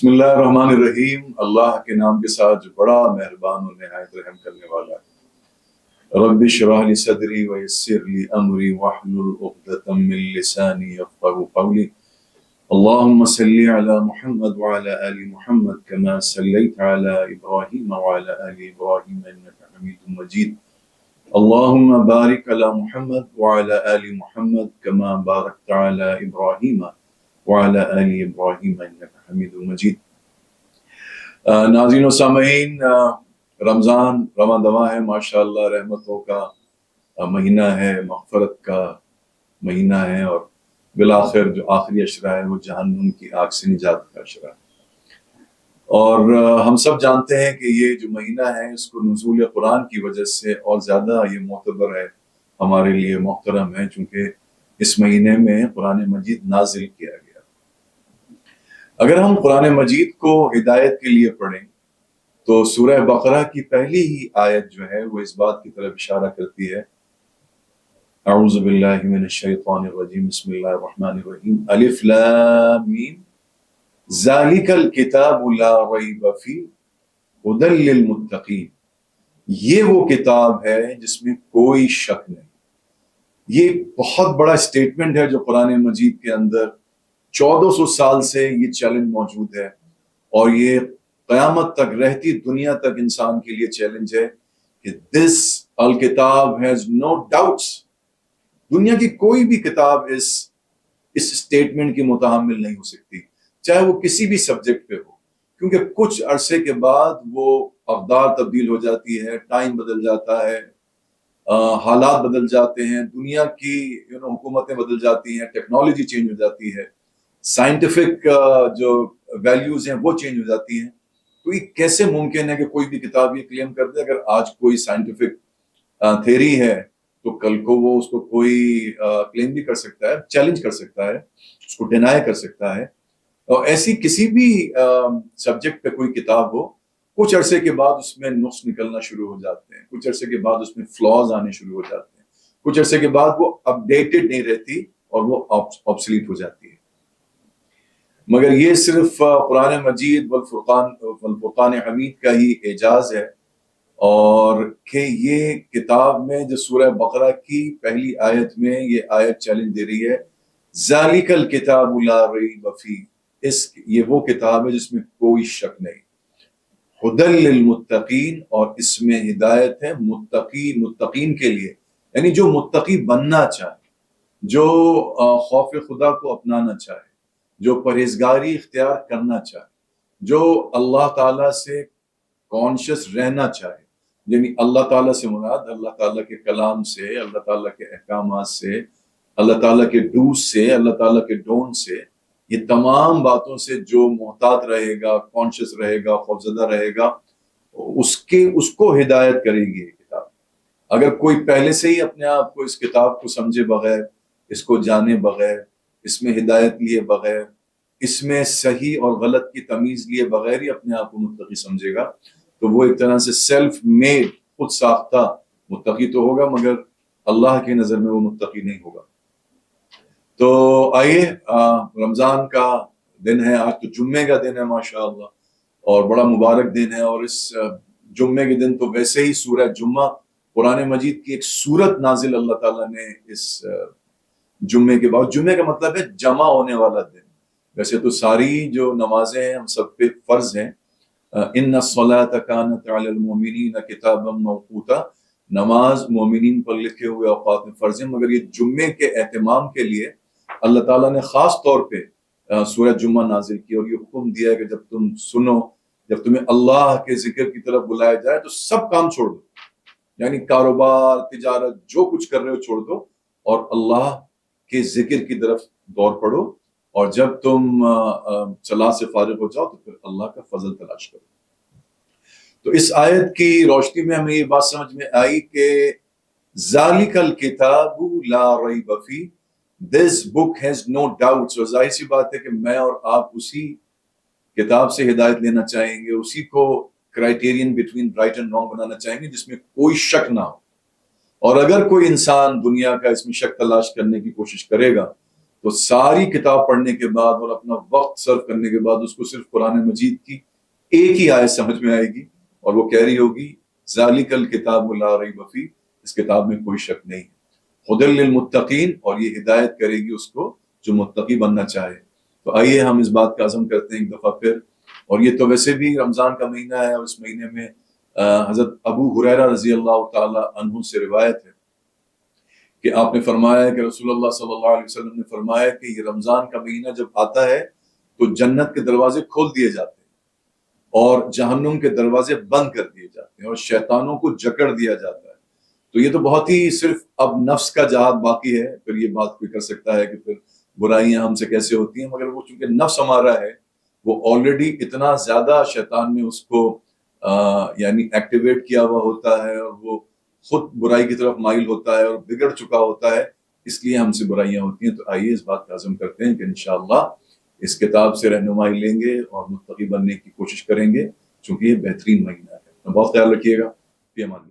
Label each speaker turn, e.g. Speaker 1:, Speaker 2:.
Speaker 1: बिस्मिल्लाहिर्रहमानिर्रहीम। अल्लाह के नाम के साथ जो बड़ा मेहरबान और निहायत रहम करने वाला है। रब्बि श्रह ली सदरी व यस्सिर ली अमरी वहलुल उक़दतम मिन लिसानी यफ़क़हू क़ौली। अल्लाहुम्मा सल्लि अला मुहम्मद व अला आलि मुहम्मद कमा सल्लैत अला इब्राहीम व अला आलि इब्राहीम इन्नका हमीदुम मजीद। अल्लाहुम्मा बारिक अला मुहम्मद व अला आलि मुहम्मद कमा बारकत अला इब्राहीम व अला आलि इब्राहीम इन्नका हमीदुम मजीद। नाज़रीन व सामईन, रमज़ान रमादवा है, माशाअल्लाह रहमतों का महीना है, मग़फ़रत का महीना है और बिलाखिर जो आखिरी अशरा है वो जहन्नुम की आग से निजात का अशरा है। और हम सब जानते हैं कि ये जो महीना है इसको नुज़ूल कुरान की वजह से और ज़्यादा ये मोतबर है, हमारे लिए मोहतरम है, चूँकि इस महीने में कुरान मजीद नाजिल किया गया। अगर हम कुरान मजीद को हिदायत के लिए पढ़ें तो सूरह बकरा की पहली ही आयत जो है वो इस बात की तरफ इशारा करती है, अऊज़ु बिल्लाहि मिनश शैतानिर रजीम, बिस्मिल्लाहिर रहमानिर रहीम, अलिफ लाम मीम, ज़ालिकल किताबु ला रैब फीह हुदल लिल मुत्तक़ीन। ये वो किताब है जिसमें कोई शक नहीं। ये बहुत बड़ा स्टेटमेंट है जो कुरान मजीद के अंदर 1400 साल से ये चैलेंज मौजूद है और ये क़यामत तक, रहती दुनिया तक इंसान के लिए चैलेंज है कि दिस अल किताब हैज नो डाउट्स। दुनिया की कोई भी किताब इस स्टेटमेंट की मुतहम्मिल नहीं हो सकती, चाहे वो किसी भी सब्जेक्ट पे हो, क्योंकि कुछ अरसे के बाद वो अक़दार तब्दील हो जाती है, टाइम बदल जाता है, हालात बदल जाते हैं, दुनिया की हुकूमतें बदल जाती हैं, टेक्नोलॉजी चेंज हो जाती है, साइंटिफिक जो वैल्यूज हैं वो चेंज हो जाती हैं। तो ये कैसे मुमकिन है कि कोई भी किताब ये क्लेम कर दे, अगर आज कोई साइंटिफिक थ्योरी है तो कल को वो उसको कोई क्लेम भी कर सकता है, चैलेंज कर सकता है, उसको डिनाई कर सकता है। और ऐसी किसी भी सब्जेक्ट पे कोई किताब हो, कुछ अरसे के बाद उसमें नुक्स निकलना शुरू हो जाते हैं, कुछ अरसे के बाद उसमें फ्लॉज आने शुरू हो जाते हैं, कुछ अरसे के बाद वो अपडेटेड नहीं रहती और वो ऑब्सलीट हो जाती है। मगर ये सिर्फ कुरान मजीद वल फुरकान हमीद का ही एजाज है, और कि ये किताब में जो सूरह बकरा की पहली आयत में ये आयत चैलेंज दे रही है, ज़ालिकल किताबु ला रैब फीह, ये वो किताब है जिसमें कोई शक नहीं, हुदल लिल मुत्तकीन, और इसमें हिदायत है मुत्तकीन के लिए, यानी जो मुत्तकी बनना चाहे, जो खौफ खुदा को अपनाना चाहे, जो परहेजगारी इख्तियार करना चाहे, जो अल्लाह ताला से कॉन्शियस रहना चाहे, यानी अल्लाह ताला से मुराद अल्लाह ताला के कलाम से, अल्लाह ताला के अहकामात से, अल्लाह ताला के डूज से, अल्लाह ताला के डोंट से, ये तमाम बातों से जो मोहतात रहेगा, कॉन्शियस रहेगा, खौफजदा रहेगा, उसको हिदायत करेगी ये किताब। अगर कोई पहले से ही अपने आप को इस किताब को समझे बगैर, इसको जाने बगैर, इसमें हिदायत लिए बगैर, इसमें सही और गलत की तमीज लिए बगैर ही अपने आप को मुत्तकी समझेगा, तो वो एक तरह से सेल्फ मेड, खुद साख्ता मुत्तकी तो होगा, मगर अल्लाह की नजर में वो मुत्तकी नहीं होगा। तो आइए, रमजान का दिन है, आज तो जुम्मे का दिन है माशाअल्लाह, और बड़ा मुबारक दिन है। और इस जुम्मे के दिन तो वैसे ही सूरह जुम्मा, कुरान मजीद की एक सूरत नाजिल अल्लाह ताला ने इस जुम्मे के बाद, जुम्मे का मतलब है जमा होने वाला दिन। वैसे तो सारी जो नमाजें हैं हम सब पे फर्ज हैं, इन्ना सलात कानत अलल मोमिनीन किताबम मौकूता, नमाज मोमिनीन पर लिखे हुए औकात में फर्ज है, मगर ये जुम्मे के एहतमाम के लिए अल्लाह ताला ने खास तौर पे सूरह जुम्मा नाजिल की और ये हुक्म दिया है कि जब तुम सुनो, जब तुम्हें अल्लाह के जिक्र की तरफ बुलाया जाए तो सब काम छोड़ दो, यानी कारोबार, तिजारत, जो कुछ कर रहे हो छोड़ दो और अल्लाह के जिक्र की तरफ दौड़ पड़ो, और जब तुम सलात से फारिग हो जाओ तो फिर अल्लाह का फजल तलाश करो। तो इस आयत की रोशनी में हमें ये बात समझ में आई कि ज़ालिकल किताबु ला रैब फीह, this book has no doubts. और जाहिर सी बात है कि मैं और आप उसी किताब से हिदायत लेना चाहेंगे, उसी को criterion between right and wrong बनाना चाहेंगे जिसमें कोई शक ना हो। और अगर कोई इंसान दुनिया का इसमें शक तलाश करने की कोशिश करेगा تو ساری کتاب پڑھنے کے بعد اور اپنا وقت صرف کرنے کے بعد اس کو صرف قرآن مجید کی ایک ہی آیت سمجھ میں آئے گی اور وہ کہہ رہی ہوگی ذالک الکتاب لا ریب فیہ، اس کتاب میں کوئی شک نہیں ہے، ہدی للمتقین، اور یہ ہدایت کرے گی اس کو جو متقی بننا چاہے۔ تو آئیے ہم اس بات کا عزم کرتے ہیں ایک دفعہ پھر، اور یہ تو ویسے بھی رمضان کا مہینہ ہے اور اس مہینے میں حضرت ابو ہریرہ رضی اللہ تعالی عنہ سے روایت ہے کہ آپ نے فرمایا کہ رسول اللہ صلی اللہ علیہ وسلم نے فرمایا کہ یہ رمضان کا مہینہ جب آتا ہے تو جنت کے دروازے کھول دیے جاتے ہیں اور جہنم کے دروازے بند کر دیے جاتے ہیں اور شیطانوں کو جکڑ دیا جاتا ہے۔ تو یہ تو بہت ہی صرف اب نفس کا جہاد باقی ہے، پھر یہ بات کوئی کر سکتا ہے کہ پھر برائیاں ہم سے کیسے ہوتی ہیں، مگر وہ چونکہ نفس ہمارا ہے وہ آلریڈی اتنا زیادہ شیطان نے اس کو یعنی ایکٹیویٹ کیا ہوا ہوتا ہے اور وہ خود برائی کی طرف مائل ہوتا ہے اور بگڑ چکا ہوتا ہے، اس لیے ہم سے برائیاں ہوتی ہیں۔ تو آئیے اس بات کا عزم کرتے ہیں کہ انشاءاللہ اس کتاب سے رہنمائی لیں گے اور متقی بننے کی کوشش کریں گے، چونکہ یہ بہترین مہینہ ہے۔ بہت خیال رکھیے گا، فی امان اللہ۔